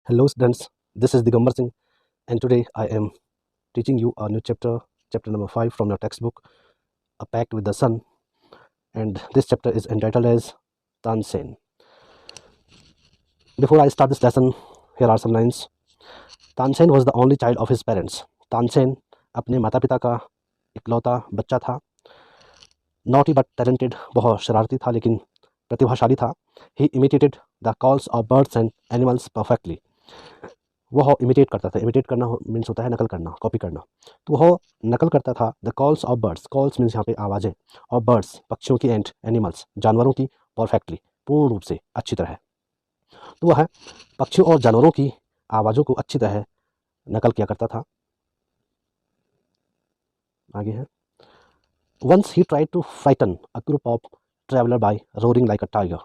Hello students, this is Digambar Singh and today I am teaching you a new chapter, chapter number 5 from your textbook, A Pact with the Sun, and this chapter is entitled as Tansen. Before I start this lesson, here are some lines. Tansen was the only child of his parents. Tansen अपने माता पिता का इकलौता बच्चा था. Naughty but talented, बहुत शरारती था लेकिन प्रतिभाशाली था. He imitated the calls of birds and animals perfectly. वह इमिटेट करता था. इमिटेट करना मीन्स होता है नकल करना, कॉपी करना. तो वह नकल करता था the calls of birds. Calls means यहाँ पे आवाज़ें, और बर्ड्स पक्षियों की, एंड एनिमल्स जानवरों की, परफेक्टली पूर्ण रूप से, अच्छी तरह. तो वह पक्षियों और जानवरों की आवाज़ों को अच्छी तरह नकल किया करता था. आगे है. Once he tried to frighten a group of traveller by roaring like a tiger.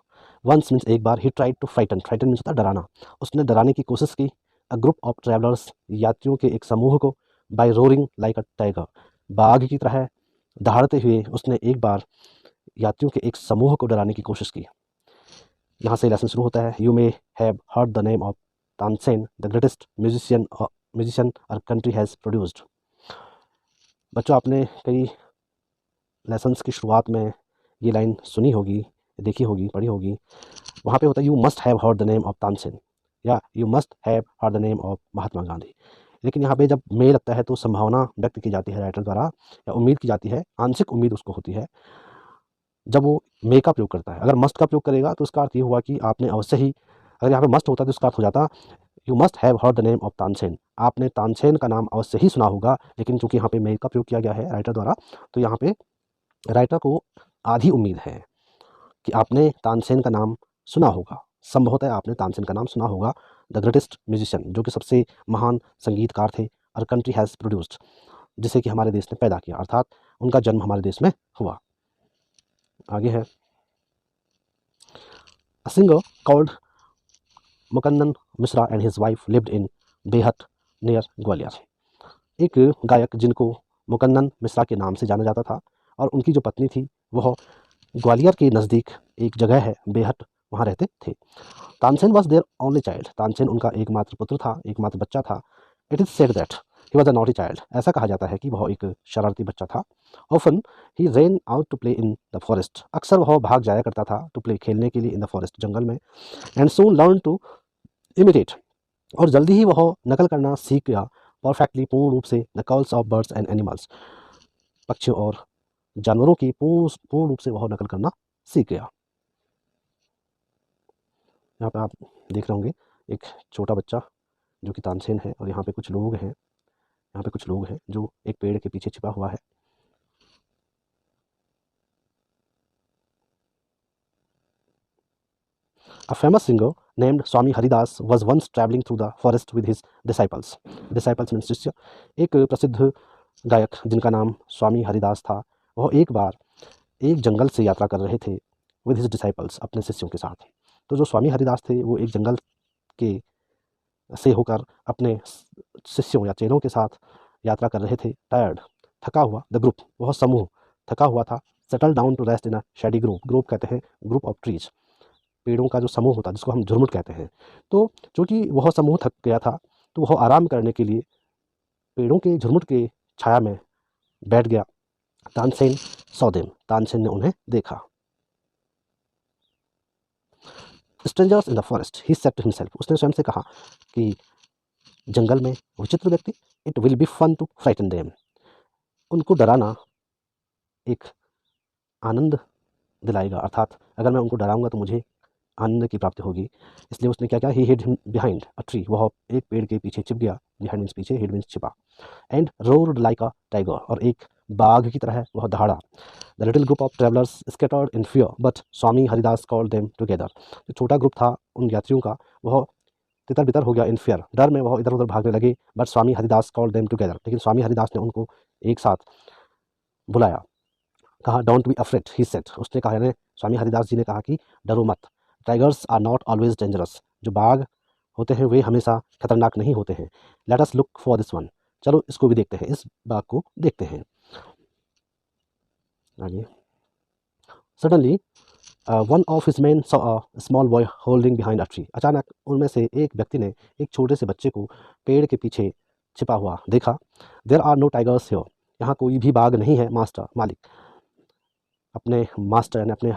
Once means एक बार, he tried to frighten, frighten means होता है डराना. उसने डराने की कोशिश की अ ग्रुप ऑफ ट्रैवलर्स, यात्रियों के एक समूह को, by roaring like a tiger, बाघ की तरह दहाड़ते हुए उसने एक बार यात्रियों के एक समूह को डराने की कोशिश की. यहाँ से लेसन शुरू होता है. You may have heard the name of Tansen, the greatest musician our country has produced. बच्चों, आपने कई लेसन्स की शुरुआत में ये लाइन सुनी होगी, देखी होगी, पढ़ी होगी. वहाँ पे होता है you must have heard the name of Tansen, या you must have heard the name of Mahatma Gandhi. लेकिन यहाँ पे जब मे लगता है तो संभावना व्यक्त की जाती है राइटर द्वारा, या उम्मीद की जाती है, आंशिक उम्मीद उसको होती है जब वो मे का प्रयोग करता है. अगर मस्ट का प्रयोग करेगा तो उसका अर्थ ये हुआ कि आपने अवश्य ही, अगर यहाँ पे मस्ट होता तो उसका अर्थ हो जाता you must have heard the name of Tansen, आपने तानसेन का नाम अवश्य ही सुना होगा. लेकिन चूंकि यहाँ पे मे का प्रयोग किया गया है राइटर द्वारा, तो यहाँ पे राइटर को आधी उम्मीद है कि आपने तानसेन का नाम सुना होगा. संभवतः आपने तानसेन का नाम सुना होगा, द ग्रेटेस्ट म्यूजिशियन, जो कि सबसे महान संगीतकार थे, और कंट्री हैज़ प्रोड्यूस्ड, जिसे कि हमारे देश ने पैदा किया, अर्थात उनका जन्म हमारे देश में हुआ. आगे है. A singer called Mukannan Mishra and his wife lived in Behat near Gwalior. एक गायक जिनको मुकन्नन मिश्रा के नाम से जाना जाता था, और उनकी जो पत्नी थी वह ग्वालियर के नज़दीक एक जगह है बेहट, वहाँ रहते थे. Tansen was their only child, Tansen उनका एकमात्र पुत्र था, एकमात्र बच्चा था. It is said that he was a naughty child, ऐसा कहा जाता है कि वह एक शरारती बच्चा था. Often he ran out to play in the forest, अक्सर वह भाग जाया करता था टू प्ले, खेलने के लिए, इन द फॉरेस्ट, जंगल में. And soon learn to imitate, और जल्दी ही वह नकल करना सीख गया, परफेक्टली पूर्ण रूप से, the calls of birds and animals, पक्षियों और जानवरों की पूर्ण रूप से वह नकल करना सीख गया. यहाँ पे आप देख रहे होंगे एक छोटा बच्चा जो कि तानसेन है, और यहाँ पे कुछ लोग हैं, यहाँ पे कुछ लोग हैं जो एक पेड़ के पीछे छिपा हुआ है. A famous singer named Swami Haridas was once traveling through the forest with his disciples. Disciples means शिष्य. एक प्रसिद्ध गायक जिनका नाम स्वामी हरिदास था, वह एक बार एक जंगल से यात्रा कर रहे थे विद हिज डिसाइपल्स, अपने शिष्यों के साथ. तो जो स्वामी हरिदास थे वो एक जंगल के से होकर अपने शिष्यों या चेलों के साथ यात्रा कर रहे थे. टायर्ड, थका हुआ, द ग्रुप, वह समूह थका हुआ था. Settle down to rest in a shady group, group कहते हैं ग्रुप ऑफ ट्रीज, पेड़ों का जो समूह होता है जिसको हम झुरमुट कहते हैं. तो चूंकि वह समूह थक गया था तो वह आराम करने के लिए पेड़ों के झुरमुट के छाया में बैठ गया. तानसेन सॉ देम, तानसेन ने उन्हें देखा. Strangers in the forest, he said to himself, उसने स्वयं से कहा कि जंगल में विचित्र व्यक्ति, it will be fun to frighten them, उनको डराना एक आनंद दिलाएगा, अर्थात अगर मैं उनको डराऊंगा तो मुझे आनंद की प्राप्ति होगी. इसलिए उसने क्या किया, he hid behind a tree, वह एक पेड़ के पीछे छिप गया. बिहाइंड मीन्स पीछे, हिड मीन्स छिपा. And roared like a tiger, और एक बाघ की तरह वह दहाड़ा. The little group of travellers scattered in fear but Swami Haridas called them together, जो छोटा ग्रुप था उन यात्रियों का वह तितर बितर हो गया. इन फियर, डर में वह इधर उधर भागने लगे. But Swami Haridas called them together, लेकिन स्वामी हरिदास ने उनको एक साथ बुलाया. कहा don't be afraid, he said, उसने कहा, यानी स्वामी हरिदास जी ने कहा कि डरो मत. Tigers are not always dangerous, जो बाघ होते हैं वे हमेशा खतरनाक नहीं होते हैं. Let us look for this one, चलो इसको भी देखते हैं, इस बाघ को देखते हैं. आगे. Suddenly one of his man saw a small boy holding behind a tree. अचानक उनमें से एक व्यक्ति ने एक छोटे से बच्चे को पेड़ के पीछे छिपा हुआ देखा। There are no tigers here, यहाँ कोई भी बाघ नहीं है मास्टर, मालिक। अपने मास्टर यानी अपने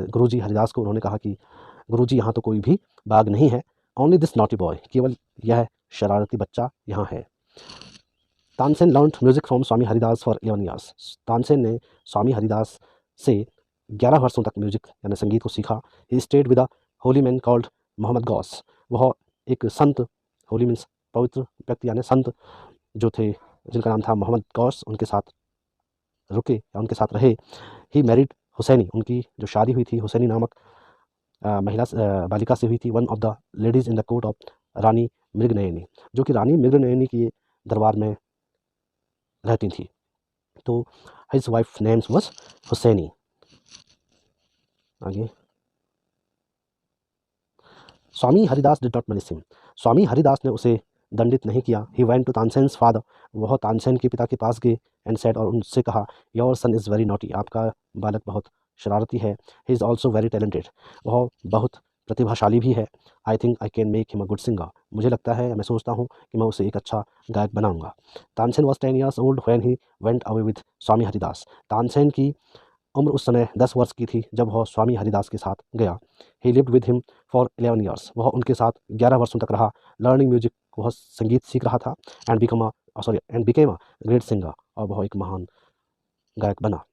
गुरुजी हरिदास को उन्होंने कहा कि गुरुजी यहाँ तो कोई भी बाघ नहीं है, ओनली दिस नॉटी बॉय, केवल यह शरारती बच्चा यहाँ है। Tansen learned music from Swami Haridas for 11 years. Tansen ने स्वामी हरिदास से 11 वर्षों तक म्यूजिक यानी संगीत को सीखा। He stayed with a holy man called Mohammad Ghaus. वह एक संत, होली मीन्स पवित्र व्यक्ति यानी संत जो थे, जिनका नाम था मोहम्मद गौस, उनके साथ रुके या उनके साथ रहे। ही मैरिड हुसैनी, उनकी जो शादी हुई थी हुसैनी नामक बालिका से हुई थी। One of the ladies in the court of Rani Mrignayani, जो कि रानी मृगनयनी के दरबार में रहती थी। तो his wife names was Husaini. आगे, Swami Haridas did not punish him. Swami Haridas ने उसे दंडित नहीं किया। He went to Tansen's father, वह तानसेन के पिता के पास गए एंड सेड, और उनसे कहा, your son is very naughty, आपका बालक बहुत शरारती है। He is also very talented, वह बहुत प्रतिभाशाली भी है। I think I can make him a good singer, मुझे लगता है, मैं सोचता हूँ कि मैं उसे एक अच्छा गायक बनाऊंगा। Tansen was 10 years old when he went away with Swami Haridas. Tansen की उम्र उस समय 10 वर्ष की थी जब वह स्वामी हरिदास के साथ गया। ही lived with him for 11 years, वह उनके साथ 11 वर्षों तक रहा। लर्निंग म्यूजिक, वह संगीत सीख रहा था। And became a great singer, और वह एक महान गायक बना।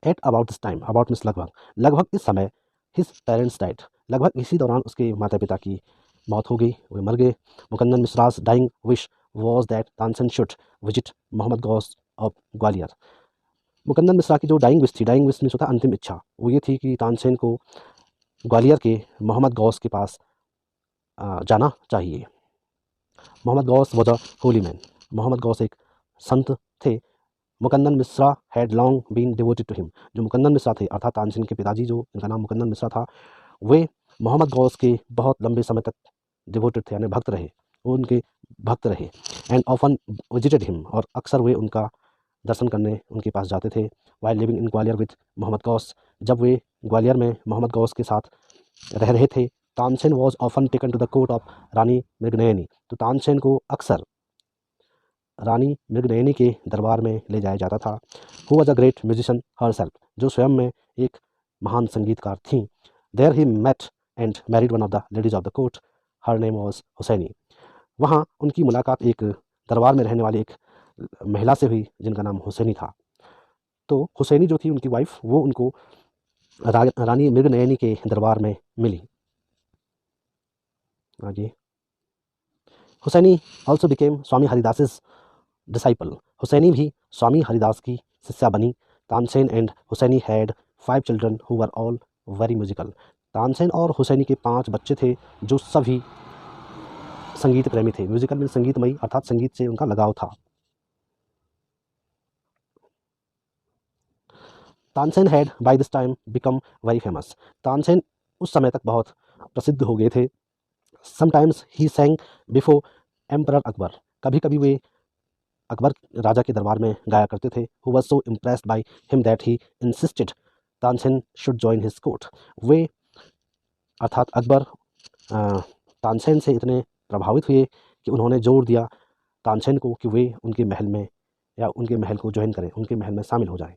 At about this time, about means लगभग, लगभग इस समय, हिज पेरेंट्स डाइड, लगभग इसी दौरान उसके माता पिता की मौत हो गई, वे मर गए। Mukundan Mishra's dying wish was that Tansen should visit Mohammad Ghaus of Gwalior. Mukundan Mishra की जो डाइंग विश थी, डाइंग विश मीन्स होता है अंतिम इच्छा, वो ये थी कि तानसेन को ग्वालियर के मोहम्मद गौस के पास जाना चाहिए। Mohammad Ghaus was a holy man, Mohammad Ghaus एक संत थे। Mukundan Mishra had long been devoted to him, जो मुकंदन मिश्रा थे अर्थात तानसेन के पिताजी, जो इनका नाम मुकंदन मिश्रा था, वे मोहम्मद गौस के बहुत लंबे समय तक डिवोटेड थे यानी भक्त रहे, वो उनके भक्त रहे। एंड ऑफन विजिटेड हिम, और अक्सर वे उनका दर्शन करने उनके पास जाते थे। While living in Gwalior with Mohammad Ghaus, जब वे ग्वालियर में मोहम्मद गौस के साथ रह रहे थे। Tansen was often taken to the court of Rani Mrignayani, तो तानसेन को अक्सर रानी मृगनयनी के दरबार में ले जाया जाता था। Who was a great musician herself, जो स्वयं में एक महान संगीतकार थीं। There he met and married one of the ladies of the court, her name was Husaini. वहाँ उनकी मुलाकात एक दरबार में रहने वाली एक महिला से हुई जिनका नाम हुसैनी था। तो हुसैनी जो थी उनकी वाइफ, वो उनको रानी मृगनयनी के दरबार में मिली। आगे, Husaini also became Swami Haridas disciple, Husaini भी स्वामी हरिदास की शिष्या बनी। Tansen and Husaini had 5 children who were all very musical. Tansen और हुसैनी के 5 बच्चे थे जो सभी संगीत प्रेमी थे। म्यूजिकल में संगीतमयी अर्थात संगीत से उनका लगाव था। Tansen had by this time become very famous, Tansen उस समय तक बहुत प्रसिद्ध हो गए थे। Sometimes he sang before emperor Akbar, कभी कभी वे अकबर राजा के दरबार में गाया करते थे। Who was so impressed by him that he insisted Tansen should join his court, वे अर्थात अकबर तानसेन से इतने प्रभावित हुए कि उन्होंने जोर दिया तानसेन को कि वे उनके महल में या उनके महल को ज्वाइन करें, उनके महल में शामिल हो जाएं।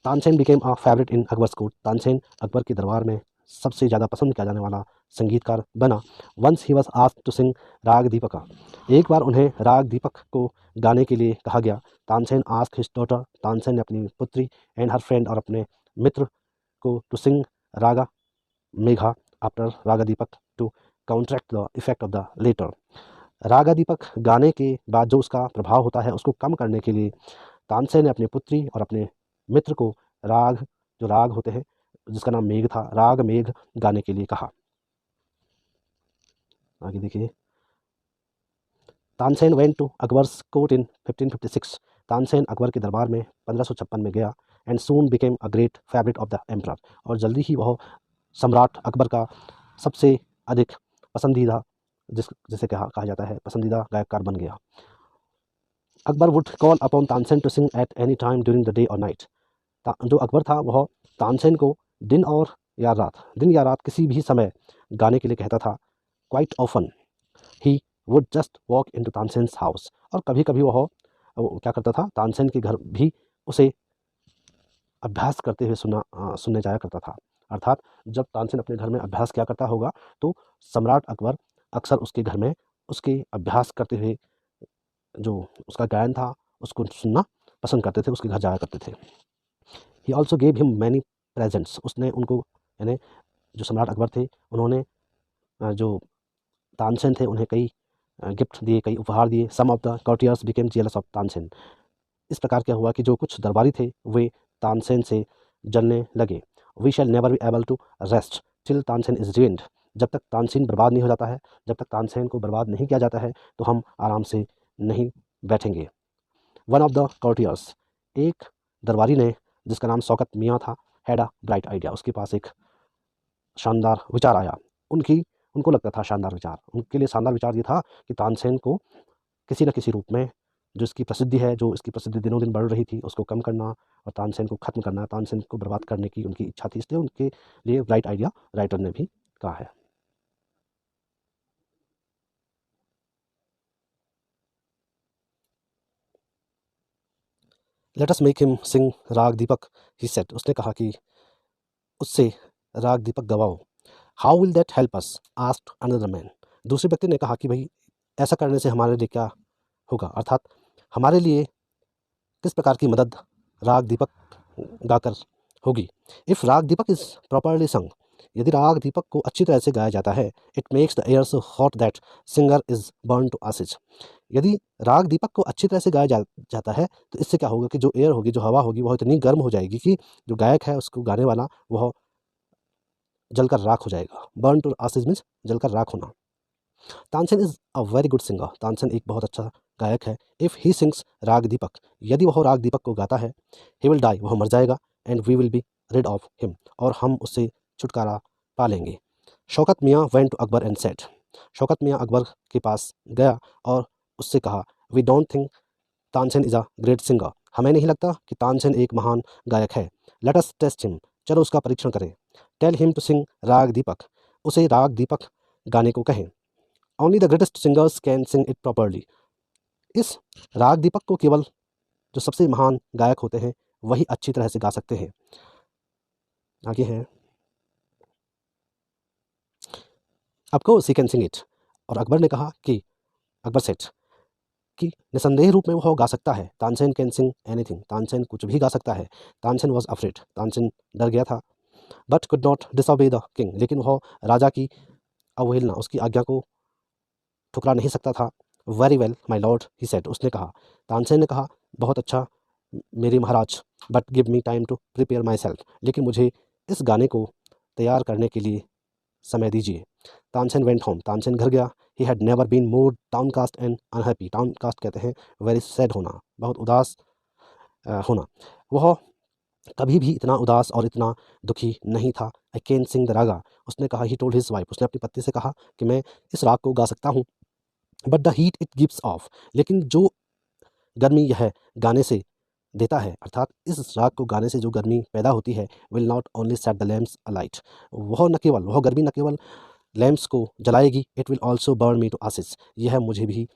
Tansen became a favourite in Akbar's court, Tansen Akbar के दरबार में सबसे ज़्यादा पसंद किया जाने वाला संगीतकार बना। Once he was asked to sing राग दीपक, एक बार उन्हें राग दीपक को गाने के लिए कहा गया। Tansen asked his daughter, Tansen ने अपनी पुत्री एंड हर फ्रेंड और अपने मित्र को to sing raga Megha after raga Deepak to counteract the effect of the latter. Raga Deepak गाने के बाद जो उसका प्रभाव होता है उसको कम करने के लिए तानसेन ने अपनी पुत्री और अपने मित्र को राग, जो राग होते हैं जिसका नाम मेघ था, राग मेघ गाने के लिए कहा। आगे देखिए, Tansen went to Akbar's court in 1556, Tansen Akbar के दरबार में 1556 में गया। And soon became a great favourite of the emperor, और जल्दी ही वह सम्राट अकबर का सबसे अधिक पसंदीदा, जिसे कहा जाता है पसंदीदा गायककार बन गया। Akbar would call upon Tansen to sing at any time during the day और नाइट, जो अकबर था वह तानसेन को दिन और या रात, दिन या रात किसी भी समय गाने के लिए कहता था। Quite often he would just walk in to Tansen's house, और कभी कभी वो क्या करता था, तानसेन के घर भी उसे अभ्यास करते हुए सुनने जाया करता था। अर्थात जब तानसेन अपने घर में अभ्यास किया करता होगा तो सम्राट अकबर अक्सर उसके घर में उसके अभ्यास करते हुए जो उसका गायन था उसको सुनना पसंद करते थे, उसके घर जाया करते थे। He also gave him many presents, उसने उनको, यानी जो सम्राट अकबर थे, उन्होंने जो तानसेन थे उन्हें कई गिफ्ट दिए, कई उपहार दिए। Some of the courtiers became jealous of Tansen, इस प्रकार क्या हुआ कि जो कुछ दरबारी थे वे तानसेन से जलने लगे। We shall never be able to rest till Tansen is ruined, जब तक तानसेन बर्बाद नहीं हो जाता है, जब तक तानसेन को बर्बाद नहीं किया जाता है तो हम आराम से नहीं बैठेंगे। वन ऑफ द कॉर्टियर्स, एक दरबारी ने जिसका नाम शौकत मियाँ था, हैड अ ब्राइट आइडिया, उसके पास एक शानदार विचार आया। उनको लगता था शानदार विचार, उनके लिए शानदार विचार ये था कि तानसेन को किसी न किसी रूप में, जो इसकी प्रसिद्धि है, जो इसकी प्रसिद्धि दिनों दिन बढ़ रही थी, उसको कम करना और तानसेन को ख़त्म करना, तानसेन को बर्बाद करने की उनकी इच्छा थी। इसलिए उनके लिए ब्राइट आइडिया राइटर ने भी कहा है। Let us make him sing राग दीपक, ही सेड, उसने कहा कि उससे राग दीपक गवाओ। How will that help us, asked another man, दूसरे व्यक्ति ने कहा कि भाई ऐसा करने से हमारे लिए क्या होगा, अर्थात हमारे लिए किस प्रकार की मदद राग दीपक गाकर होगी। इफ़ राग दीपक इज़ प्रॉपरली संग, यदि राग दीपक को अच्छी तरह से गाया जाता है, it makes the air so hot that singer is burn to ashes, यदि राग दीपक को अच्छी तरह से गाया जाता है तो इससे क्या होगा कि जो एयर होगी, जो हवा होगी, वह इतनी गर्म हो जाएगी कि जो गायक है, उसको गाने वाला, वह जलकर राख हो जाएगा। बर्न टू आसिज मीन्स जलकर राख होना। Tansen is a very good singer, Tansen एक बहुत अच्छा गायक है। इफ़ ही सिंग्स राग दीपक, यदि वह राग दीपक को गाता है, ही विल डाई, वह मर जाएगा, and we will be rid of him, और हम उससे छुटकारा पा लेंगे। Shaukat Miyan went to Akbar and said, Shaukat Miyan Akbar के पास गया और उससे कहा, we don't think Tansen is a great singer, हमें नहीं लगता कि तानसेन एक महान गायक है। लेट अस टेस्ट हिम, चलो उसका परीक्षण करें। टेल हिम टू सिंग राग दीपक, उसे राग दीपक गाने को कहें। Only the greatest singers can sing it properly, इस राग दीपक को केवल जो सबसे महान गायक होते हैं वही अच्छी तरह से गा सकते हैं। आगे है, of course he can sing it, और अकबर ने कहा कि, अकबर सेठ, कि निसंदेह रूप में वह गा सकता है। Tansen can sing anything, Tansen कुछ भी गा सकता है। तानसेन वॉज अफ्रेड, तानसेन डर गया था। But could not disobey the king, लेकिन वह राजा की अवहेलना, उसकी आज्ञा को ठुकरा नहीं सकता था। Very well my lord, he said, उसने कहा, तानसेन ने कहा, बहुत अच्छा मेरे महाराज, but give me time to prepare myself, लेकिन मुझे इस गाने को तैयार करने के लिए समय दीजिए। तानसेन वेंट होम, तानसेन घर गया। He had never been more downcast and unhappy, downcast कहते हैं वेरी सैड होना, बहुत उदास होना। वह कभी भी इतना उदास और इतना दुखी नहीं था। आई कैन सिंग द रागा, उसने कहा, ही टोल्ड हिज वाइफ, उसने अपनी पत्नी से कहा कि मैं इस राग को गा सकता हूँ। But the heat it gives off, लेकिन जो गर्मी यह गाने से देता है, अर्थात इस राग को गाने से जो गर्मी पैदा होती है, will not only set the lamps alight, वह गर्मी न केवल लैम्प्स को जलाएगी, it will also burn me to ashes, यह मुझे भी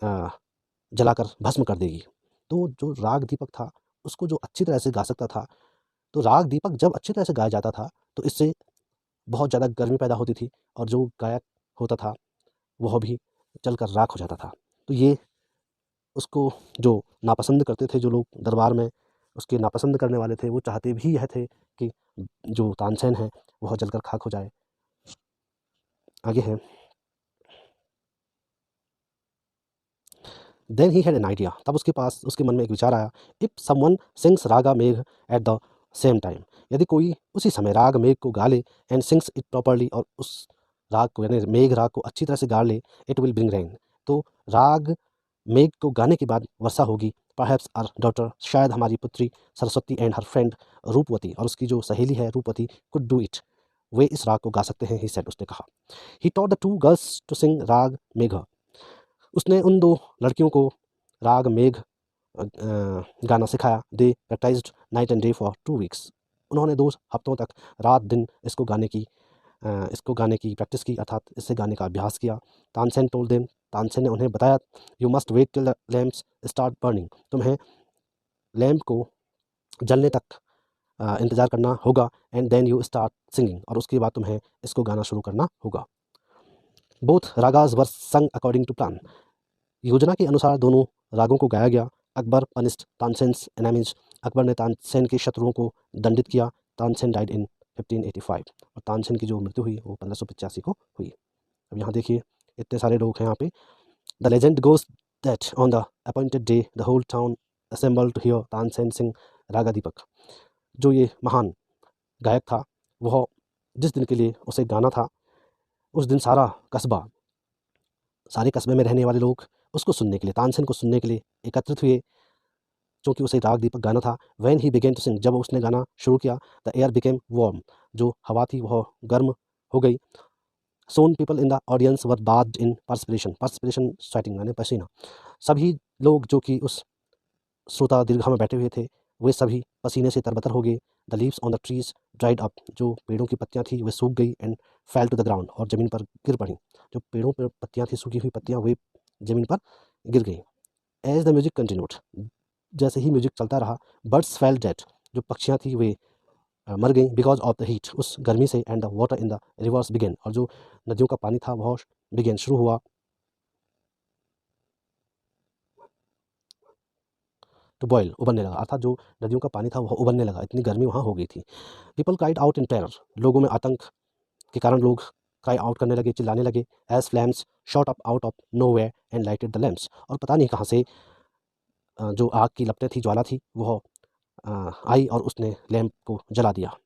जलाकर भस्म कर देगी। तो जो राग दीपक था उसको जो अच्छी तरह से गा सकता था, तो राग दीपक जब अच्छी तरह से गाया जाता था तो इससे बहुत ज़्यादा गर्मी पैदा होती थी, और जो गायक होता था वह भी जलकर राख हो जाता था। तो ये उसको जो नापसंद करते थे, जो लोग दरबार में उसके नापसंद करने वाले थे, वो चाहते भी यह थे कि जो तानसेन है वह जलकर खाक हो जाए। आगे है, then he had an idea, तब उसके मन में एक विचार आया। If someone sings Raga Megh at the same time, यदि कोई उसी समय राग मेघ को गा ले, एंड सिंग्स इट प्रॉपरली, और उस राग को, यानी मेघ राग को अच्छी तरह से गा ले, इट विल ब्रिंग रेन, तो राग मेघ को गाने के बाद वर्षा होगी। परहैप्स आर डॉटर, शायद हमारी पुत्री सरस्वती, एंड हर फ्रेंड रूपवती, और उसकी जो सहेली है रूपवती, कुड डू इट, वे इस राग को गा सकते हैं, ही सेड, उसने कहा। He taught the two girls to sing Raag Megh, उसने उन दो लड़कियों को राग मेघ गाना सिखाया। They practised night and day for 2 weeks, उन्होंने 2 हफ्तों तक रात दिन इसको गाने की प्रैक्टिस की, अर्थात इससे गाने का अभ्यास किया। तानसेन टोल्ड देम, तानसेन ने उन्हें बताया, you must wait till the lamps start burning, तुम्हें लैम्प को जलने तक इंतज़ार करना होगा, and then you start singing, और उसके बाद तुम्हें इसको गाना शुरू करना होगा। बोथ रागाज वर संग अकॉर्डिंग टू प्लान, योजना के अनुसार दोनों रागों को गाया गया। अकबर पनिश्ड तानसेन्स एनेमीज, अकबर ने तानसेन के शत्रुओं को दंडित किया। तानसेन डाइड इन 1585, और तानसेन की जो मृत्यु हुई वो 1585 को हुई। अब यहाँ देखिए इतने सारे लोग हैं यहाँ पे। The legend goes that on the appointed day the whole town assemble to hear Tansen sing raga Deepak, जो ये महान गायक था वह जिस दिन के लिए उसे गाना था, उस दिन सारे कस्बे में रहने वाले लोग उसको सुनने के लिए, तानसेन को सुनने के लिए एकत्रित हुए, क्योंकि उसे राग दीपक गाना था। When he began to sing, जब उसने गाना शुरू किया, द एयर बिकेम वार्म, जो हवा थी वह गर्म हो गई। Some people in the audience were bathed in perspiration, perspiration sweating यानी पसीना, सभी लोग जो कि उस श्रोता दीर्घा में बैठे हुए थे वे सभी पसीने से तरबतर हो गए। The leaves on the trees dried up, जो पेड़ों की पत्तियां थी वे सूख गई। And fell to the ground, और ज़मीन पर गिर पड़ी, जो पेड़ों पर पत्तियां थी, सूखी हुई पत्तियां, वे ज़मीन पर गिर गई। एज द म्यूजिक कंटिन्यूड, जैसे ही म्यूजिक चलता रहा, बर्ड्स फेल डेड, जो पक्षियां थी वे मर गई, बिकॉज ऑफ द हीट, उस गर्मी से। And the water in the rivers began, और जो नदियों का पानी था वह बिगेन शुरू हुआ टू बॉयल, उबलने लगा, अर्थात जो नदियों का पानी था वह उबलने लगा, इतनी गर्मी वहाँ हो गई थी। People cried out in terror, लोगों में आतंक के कारण लोग क्राई आउट करने लगे, चिल्लाने लगे। As flames shot up out of nowhere and lighted the lamps, और पता नहीं कहाँ से जो आग की लपटें थी, ज्वाला थी, वह आई और उसने लैम्प को जला दिया।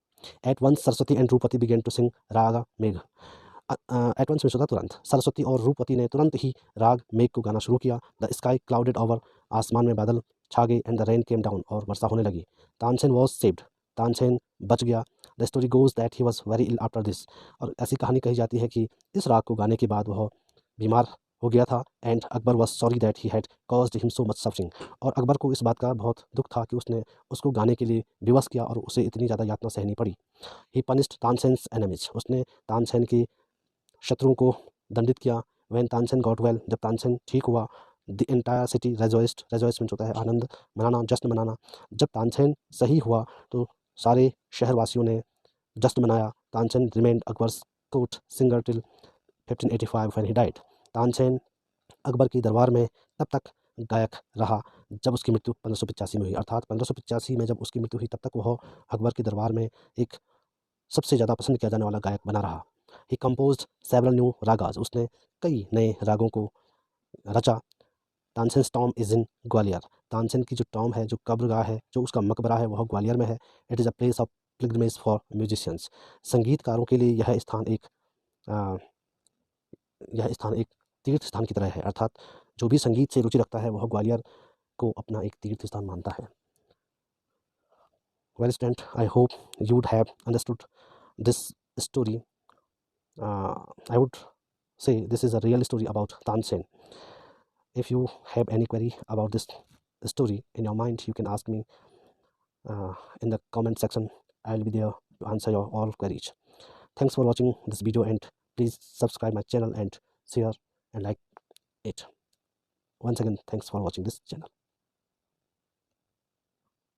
At once Saraswati and Rupati began to sing raga Megh, at once में तुरंत, सरस्वती और रूपति ने तुरंत ही राग मेघ को गाना शुरू किया। द स्काई क्लाउडेड ओवर, आसमान में बादल छा गए। And the rain came down, और वर्षा होने लगी। तानसेन वॉज सेव्ड, तानसेन बच गया। The story goes that he was very ill after this, और ऐसी कहानी कही जाती है कि इस राग को गाने के बाद वह बीमार हो गया था। And Akbar was sorry that he had caused him so much suffering, और अकबर को इस बात का बहुत दुख था कि उसने उसको गाने के लिए विवश किया और उसे इतनी ज़्यादा यातना सहनी पड़ी। ही पनिश्ड तानसेन्स एनिमीज, उसने तानसेन के शत्रुओं को दंडित किया। व्हेन तानसेन गॉट वेल, जब तानसेन ठीक हुआ, द एंटायर सिटी रेजॉइस्ड, रेजॉइसमेंट होता है आनंद मनाना, जश्न मनाना। जब तानसेन सही हुआ तो सारे शहरवासियों ने जश्न मनाया। Tansen remained Akbar's court singer till 1585 when he died, Tansen Akbar की दरबार में तब तक गायक रहा जब उसकी मृत्यु 1585 में हुई, अर्थात 1585 में जब उसकी मृत्यु हुई तब तक वह अकबर के दरबार में एक सबसे ज़्यादा पसंद किया जाने वाला गायक बना रहा। ही कंपोज्ड सेवरल न्यू रागाज, उसने कई नए रागों को रचा। Tansen Tom is in Gwalior, Tansen की जो टॉम है, जो कब्रगाह है, जो उसका मकबरा है, वह ग्वालियर में है। It is a place of pilgrimage for musicians, संगीतकारों के लिए यह स्थान एक तीर्थ स्थान की तरह है, अर्थात जो भी संगीत से रुचि रखता है वह ग्वालियर को अपना एक तीर्थ स्थान मानता है। Well student, I hope you would have understood this story. I would say this is a real story about Tansen. If you have any query about this story in your mind, you can ask me in the comment section. I will be there to answer your all queries. Thanks for watching this video, and please subscribe my channel and share and like it. Once again, thanks for watching this channel.